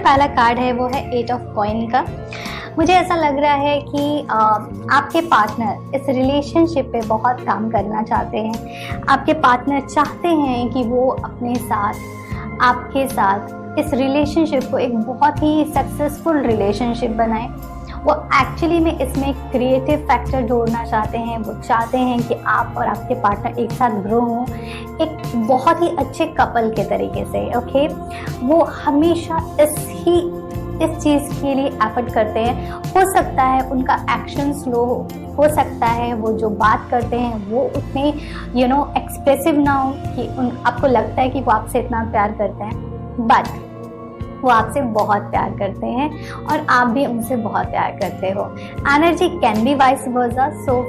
पहला कार्ड है वो है 8 ऑफ कॉइन का। मुझे ऐसा लग रहा है कि आपके पार्टनर इस रिलेशनशिप पे बहुत काम करना चाहते हैं। आपके पार्टनर चाहते हैं कि वो अपने साथ, आपके साथ इस रिलेशनशिप को एक बहुत ही सक्सेसफुल रिलेशनशिप बनाएं। वो एक्चुअली में इसमें क्रिएटिव फैक्टर जोड़ना चाहते हैं। वो चाहते हैं कि आप और आपके पार्टनर एक साथ ग्रो हों एक बहुत ही अच्छे कपल के तरीके से। ओके, वो हमेशा इस चीज़ के लिए एफर्ट करते हैं। हो सकता है उनका एक्शन स्लो हो सकता है वो जो बात करते हैं वो उतने एक्सप्रेसिव ना हो कि आपको लगता है कि वो आपसे इतना प्यार करते हैं, बट वो आपसे बहुत प्यार करते हैं और आप भी उनसे बहुत प्यार करते हो। Energy can be vice versa, so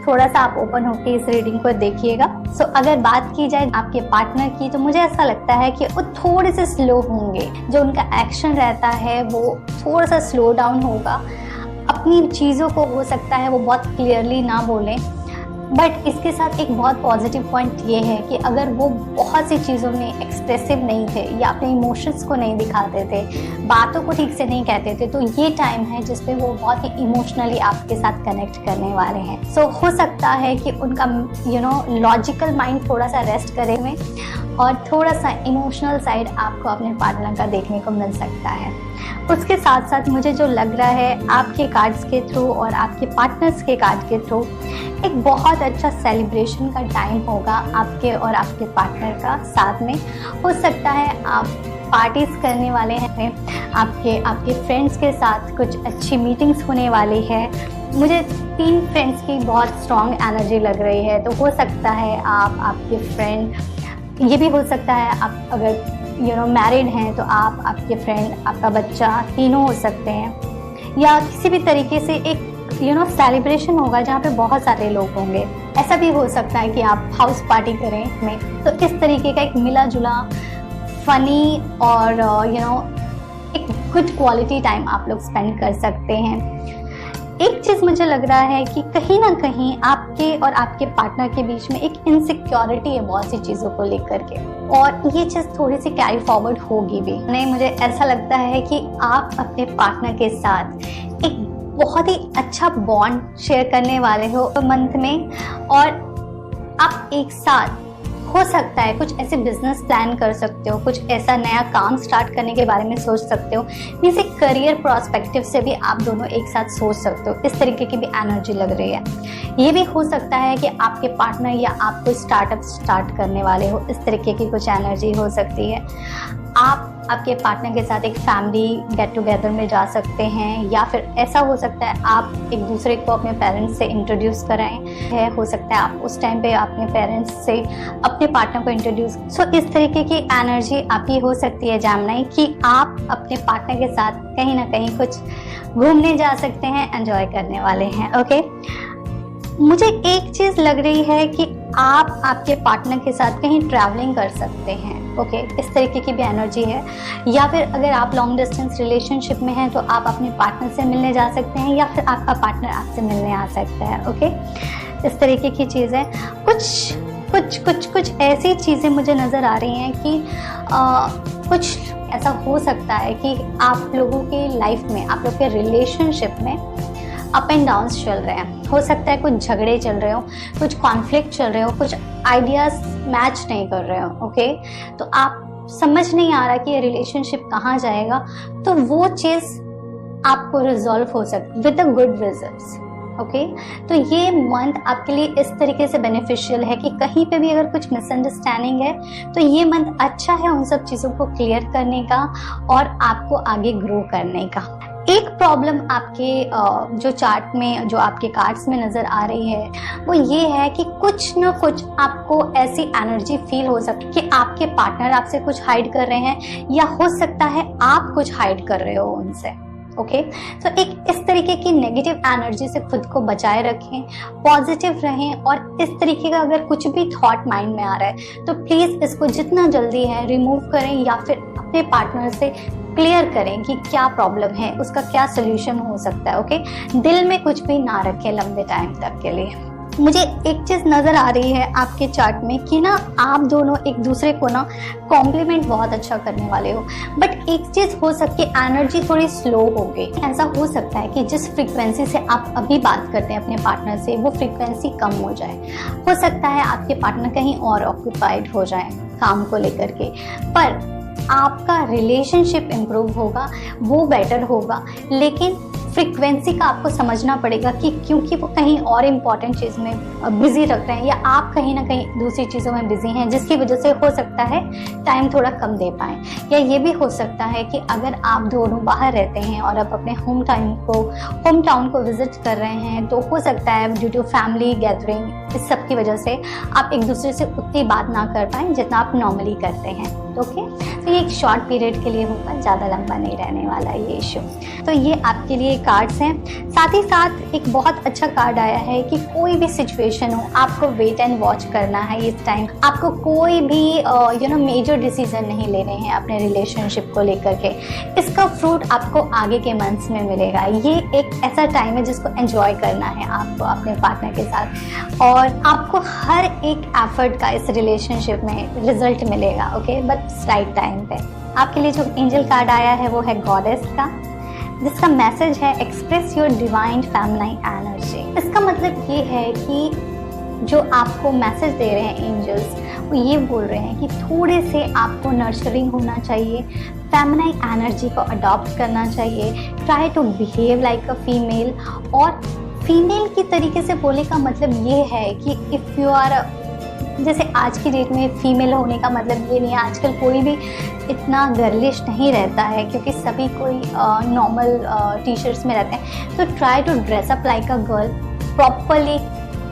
थोड़ा सा आप ओपन होकर इस रीडिंग को देखिएगा। सो अगर बात की जाए आपके पार्टनर की, तो मुझे ऐसा लगता है कि वो थोड़े से स्लो होंगे। जो उनका एक्शन रहता है वो थोड़ा सा स्लो डाउन होगा। अपनी चीज़ों को हो सकता है वो बहुत क्लियरली ना बोलें, बट इसके साथ एक बहुत पॉजिटिव पॉइंट ये है कि अगर वो बहुत सी चीज़ों में एक्सप्रेसिव नहीं थे या अपने इमोशंस को नहीं दिखाते थे, बातों को ठीक से नहीं कहते थे, तो ये टाइम है जिसपे वो बहुत ही इमोशनली आपके साथ कनेक्ट करने वाले हैं। सो हो सकता है कि उनका लॉजिकल माइंड थोड़ा सा रेस्ट करे में और थोड़ा सा इमोशनल साइड आपको अपने पार्टनर का देखने को मिल सकता है। उसके साथ साथ मुझे जो लग रहा है आपके कार्ड्स के थ्रू और आपके पार्टनर्स के कार्ड के थ्रू एक बहुत अच्छा सेलिब्रेशन का टाइम होगा आपके और आपके पार्टनर का साथ में। हो सकता है आप पार्टीज करने वाले हैं, आपके फ्रेंड्स के साथ कुछ अच्छी मीटिंग्स होने वाली है। मुझे 3 फ्रेंड्स की बहुत स्ट्रॉन्ग एनर्जी लग रही है, तो हो सकता है आपके फ्रेंड, ये भी हो सकता है आप अगर मैरिड हैं तो आप, आपके फ्रेंड, आपका बच्चा, तीनों हो सकते हैं, या किसी भी तरीके से एक सेलिब्रेशन होगा जहाँ पे बहुत सारे लोग होंगे। ऐसा भी हो सकता है कि आप हाउस पार्टी करें में, तो इस तरीके का एक मिला जुला फनी और एक गुड क्वालिटी टाइम आप लोग स्पेंड कर सकते हैं। एक चीज़ मुझे लग रहा है कि कहीं ना कहीं आपके और आपके पार्टनर के बीच में एक इनसिक्योरिटी है बहुत सी चीज़ों को लेकर के, और ये चीज़ थोड़ी सी कैरी फॉरवर्ड होगी भी। नहीं, मुझे ऐसा लगता है कि आप अपने पार्टनर के साथ एक बहुत ही अच्छा बॉन्ड शेयर करने वाले हो मंथ में, और आप एक साथ हो सकता है कुछ ऐसे बिजनेस प्लान कर सकते हो, कुछ ऐसा नया काम स्टार्ट करने के बारे में सोच सकते हो। मीन्स एक करियर प्रोस्पेक्टिव से भी आप दोनों एक साथ सोच सकते हो। इस तरीके की भी एनर्जी लग रही है। ये भी हो सकता है कि आपके पार्टनर या आप कोई स्टार्टअप स्टार्ट करने वाले हो, इस तरीके की कुछ एनर्जी हो सकती है। आप आपके पार्टनर के साथ एक फैमिली गेट टुगेदर में जा सकते हैं, या फिर ऐसा हो सकता है आप एक दूसरे को अपने पेरेंट्स से इंट्रोड्यूस कराएं। हो सकता है आप उस टाइम पे अपने पेरेंट्स से अपने पार्टनर को इंट्रोड्यूस। सो इस तरीके की एनर्जी आपकी हो सकती है जामनाई, कि आप अपने पार्टनर के साथ कहीं ना कहीं कुछ घूमने जा सकते हैं, एंजॉय करने वाले हैं। ओके, मुझे एक चीज़ लग रही है कि आप आपके पार्टनर के साथ कहीं ट्रैवलिंग कर सकते हैं। ओके, इस तरीके की भी एनर्जी है। या फिर अगर आप लॉन्ग डिस्टेंस रिलेशनशिप में हैं तो आप अपने पार्टनर से मिलने जा सकते हैं, या फिर आपका पार्टनर आपसे मिलने आ सकता है। ओके, इस तरीके की चीज़ें, कुछ ऐसी चीज़ें मुझे नज़र आ रही हैं कि कुछ ऐसा हो सकता है कि आप लोगों के लाइफ में, आप लोग के रिलेशनशिप में अप एंड डाउन्स चल रहे हैं। हो सकता है कुछ झगड़े चल रहे हो, कुछ कॉन्फ्लिक्ट चल रहे हो, कुछ आइडियाज मैच नहीं कर रहे हो। ओके, तो आप समझ नहीं आ रहा कि ये रिलेशनशिप कहाँ जाएगा, तो वो चीज़ आपको रिजॉल्व हो सकती है with a good results. Okay, तो ये मंथ आपके लिए इस तरीके से बेनिफिशियल है कि कहीं पे भी अगर कुछ मिसअंडरस्टैंडिंग है तो ये मंथ अच्छा है उन सब चीज़ों को क्लियर करने का और आपको आगे ग्रो करने का। एक प्रॉब्लम आपके जो चार्ट में, जो आपके कार्ड्स में नज़र आ रही है, वो ये है कि कुछ ना कुछ आपको ऐसी एनर्जी फील हो सकती है कि आपके पार्टनर आपसे कुछ हाइड कर रहे हैं, या हो सकता है आप कुछ हाइड कर रहे हो उनसे। ओके, तो एक इस तरीके की नेगेटिव एनर्जी से खुद को बचाए रखें, पॉजिटिव रहें, और इस तरीके का अगर कुछ भी थॉट माइंड में आ रहा है तो प्लीज़ इसको जितना जल्दी है रिमूव करें, या फिर अपने पार्टनर से क्लियर करें कि क्या प्रॉब्लम है, उसका क्या सोल्यूशन हो सकता है। ओके, दिल में कुछ भी ना रखें लंबे टाइम तक के लिए। मुझे एक चीज़ नज़र आ रही है आपके चार्ट में कि ना आप दोनों एक दूसरे को ना कॉम्प्लीमेंट बहुत अच्छा करने वाले हो, बट एक चीज़ हो सकती है एनर्जी थोड़ी स्लो हो गई। ऐसा हो सकता है कि जिस फ्रीक्वेंसी से आप अभी बात करते हैं अपने पार्टनर से वो फ्रीक्वेंसी कम हो जाए। हो सकता है आपके पार्टनर कहीं और ऑक्यूपाइड हो जाए काम को लेकर के, पर आपका रिलेशनशिप इम्प्रूव होगा, वो बेटर होगा। लेकिन फ्रीक्वेंसी का आपको समझना पड़ेगा कि क्योंकि वो कहीं और इम्पॉर्टेंट चीज़ में बिजी रख रहे हैं या आप कहीं ना कहीं दूसरी चीज़ों में बिजी हैं, जिसकी वजह से हो सकता है टाइम थोड़ा कम दे पाएँ। या ये भी हो सकता है कि अगर आप दोनों बाहर रहते हैं और आप अपने होम टाउन को विजिट कर रहे हैं, तो हो सकता है ड्यू टू फैमिली गैदरिंग इस सब की वजह से आप एक दूसरे से उतनी बात ना कर पाएँ जितना आप नॉर्मली करते हैं। ओके, तो ये एक शॉर्ट पीरियड के लिए होगा, ज़्यादा लंबा नहीं रहने वाला ये इशू। तो ये आपके लिए कार्ड्स हैं। साथ ही साथ एक बहुत अच्छा कार्ड आया है कि कोई भी सिचुएशन हो आपको वेट एंड वॉच करना है इस टाइम। आपको कोई भी मेजर डिसीजन नहीं लेने हैं अपने रिलेशनशिप को लेकर के। इसका फ्रूट आपको आगे के मंथ्स में मिलेगा। ये एक ऐसा टाइम है जिसको एंजॉय करना है आपको अपने पार्टनर के साथ, और आपको हर एक एफर्ट का इस रिलेशनशिप में रिजल्ट मिलेगा। ओके, बट राइट टाइम पे। आपके लिए जो एंजल कार्ड आया है वो है गॉडेस का, जिसका मैसेज है express your divine feminine energy. इसका मतलब ये है कि जो आपको मैसेज दे रहे हैं एंजल्स, वो ये बोल रहे हैं कि थोड़े से आपको नर्चरिंग होना चाहिए, फेमिनाइन एनर्जी को अडॉप्ट करना चाहिए, try to behave like a female. और फीमेल की तरीके से बोलने का मतलब ये है कि इफ़ यू आर, जैसे आज की डेट में फीमेल होने का मतलब ये नहीं है, आजकल कोई भी इतना गर्लिश नहीं रहता है क्योंकि सभी कोई नॉर्मल टी शर्ट्स में रहते हैं। तो try to dress up like a girl properly,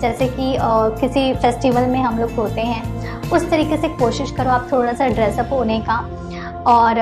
जैसे कि किसी फेस्टिवल में हम लोग होते हैं उस तरीके से कोशिश करो आप थोड़ा सा ड्रेसअप होने का। और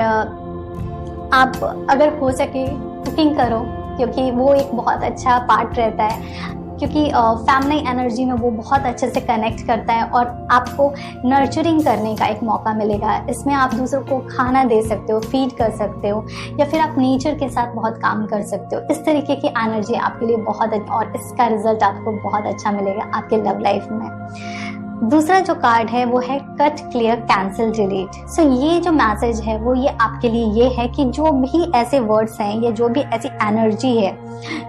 आप अगर हो सके कुकिंग करो, क्योंकि वो एक बहुत अच्छा पार्ट रहता है, क्योंकि फेमिनिन एनर्जी में वो बहुत अच्छे से कनेक्ट करता है और आपको नर्चरिंग करने का एक मौका मिलेगा। इसमें आप दूसरों को खाना दे सकते हो, फीड कर सकते हो, या फिर आप नेचर के साथ बहुत काम कर सकते हो। इस तरीके की एनर्जी आपके लिए बहुत और इसका रिजल्ट आपको बहुत अच्छा मिलेगा आपके लव लाइफ में। दूसरा जो कार्ड है वो है कट, क्लियर, कैंसिल, डिलीट। सो ये जो मैसेज है वो ये आपके लिए ये है कि जो भी ऐसे वर्ड्स हैं या जो भी ऐसी एनर्जी है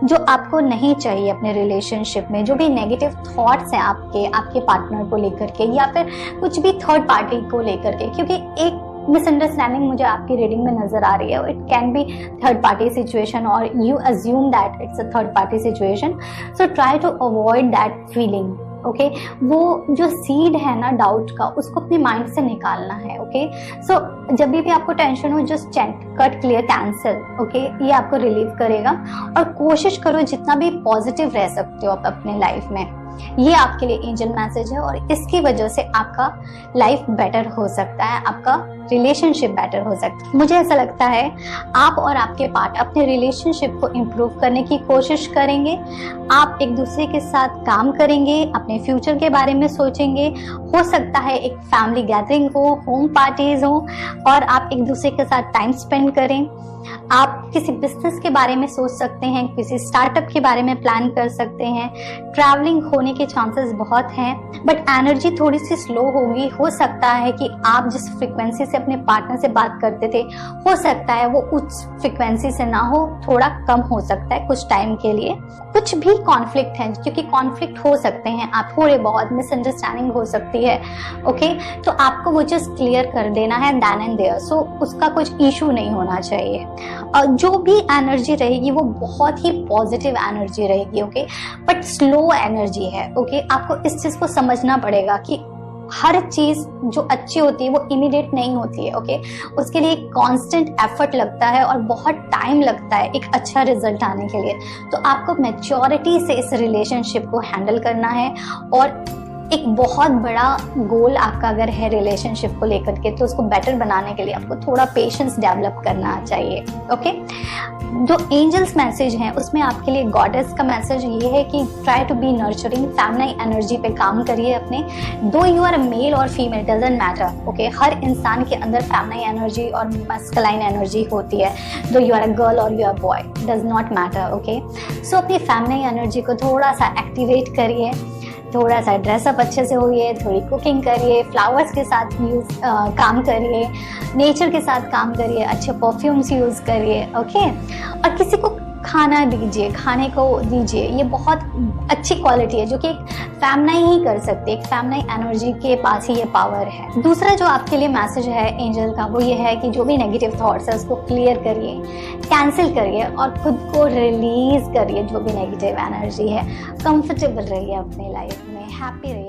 जो आपको नहीं चाहिए अपने रिलेशनशिप में, जो भी नेगेटिव थॉट्स हैं आपके पार्टनर को लेकर के या फिर कुछ भी थर्ड पार्टी को लेकर के, क्योंकि एक मिसअंडरस्टैंडिंग मुझे आपकी रीडिंग में नजर आ रही है। It can be third party situation और you assume that it's a third party situation, so try to avoid that feeling. Okay, वो जो सीड है ना डाउट का, उसको अपने माइंड से निकालना है। ओके, सो जब भी आपको टेंशन हो just chant, cut, clear, cancel. Okay, ये आपको रिलीव करेगा और कोशिश करो जितना भी पॉजिटिव रह सकते हो आप अपने लाइफ में। ये आपके लिए एंजल मैसेज है और इसकी वजह से आपका लाइफ बेटर हो सकता है, आपका रिलेशनशिप बेटर हो सकता है। मुझे ऐसा लगता है आप और आपके पार्टनर अपने रिलेशनशिप को इम्प्रूव करने की कोशिश करेंगे। आप एक दूसरे के साथ काम करेंगे, अपने फ्यूचर के बारे में सोचेंगे। हो सकता है एक फैमिली गैदरिंग हो, होम पार्टीज हो और आप एक दूसरे के साथ टाइम स्पेंड करें। आप किसी बिजनेस के बारे में सोच सकते हैं, किसी स्टार्टअप के बारे में प्लान कर सकते हैं। ट्रैवलिंग होने के चांसेस बहुत हैं, बट एनर्जी थोड़ी सी स्लो होगी। हो सकता है कि आप जिस फ्रीक्वेंसी से अपने पार्टनर से बात करते थे, हो सकता है वो उस फ्रीक्वेंसी से ना हो, थोड़ा कम हो सकता है कुछ टाइम के लिए। कुछ भी कॉन्फ्लिक्ट है, क्योंकि कॉन्फ्लिक्ट हो सकते हैं, आप थोड़े बहुत मिसअंडरस्टैंडिंग हो सकती है। ओके, तो आपको वो चीज क्लियर कर देना है देन एंड देयर, सो उसका कुछ इशू नहीं होना चाहिए। जो भी एनर्जी रहेगी वो बहुत ही पॉजिटिव एनर्जी रहेगी। ओके, बट स्लो एनर्जी है। ओके, आपको इस चीज को समझना पड़ेगा कि हर चीज जो अच्छी होती है वो इमीडिएट नहीं होती है। ओके, उसके लिए कांस्टेंट एफर्ट लगता है और बहुत टाइम लगता है एक अच्छा रिजल्ट आने के लिए। तो आपको मैच्योरिटी से इस रिलेशनशिप को हैंडल करना है और एक बहुत बड़ा गोल आपका अगर है रिलेशनशिप को लेकर के, तो उसको बेटर बनाने के लिए आपको थोड़ा पेशेंस डेवलप करना चाहिए। ओके, जो एंजल्स मैसेज हैं उसमें आपके लिए गॉडेस का मैसेज ये है कि try to be nurturing, feminine energy पे काम करिए अपने। दो यू आर मेल और फीमेल डजंट मैटर। ओके, हर इंसान के अंदर फेमिनाइन एनर्जी और मैस्कुलाइन एनर्जी होती है। Though you are a girl और you are boy, does not matter. Okay, so अपनी फेमिनाइन एनर्जी को थोड़ा सा एक्टिवेट करिए, थोड़ा सा ड्रेसअप अच्छे से होइए, थोड़ी कुकिंग करिए, फ्लावर्स के साथ काम करिए, नेचर के साथ काम करिए, अच्छे परफ्यूम्स यूज़ करिए, ओके। और किसी को खाना दीजिए, खाने को दीजिए, ये बहुत अच्छी क्वालिटी है जो कि एक फैमिनाई ही कर सकती है, एक फैमिनाई एनर्जी के पास ही ये पावर है। दूसरा जो आपके लिए मैसेज है एंजल का, वो ये है कि जो भी नेगेटिव थॉट्स है उसको क्लियर करिए, कैंसिल करिए और खुद को रिलीज करिए। जो भी नेगेटिव एनर्जी है, कंफर्टेबल रहिए अपनी लाइफ में, हैप्पी रहिए।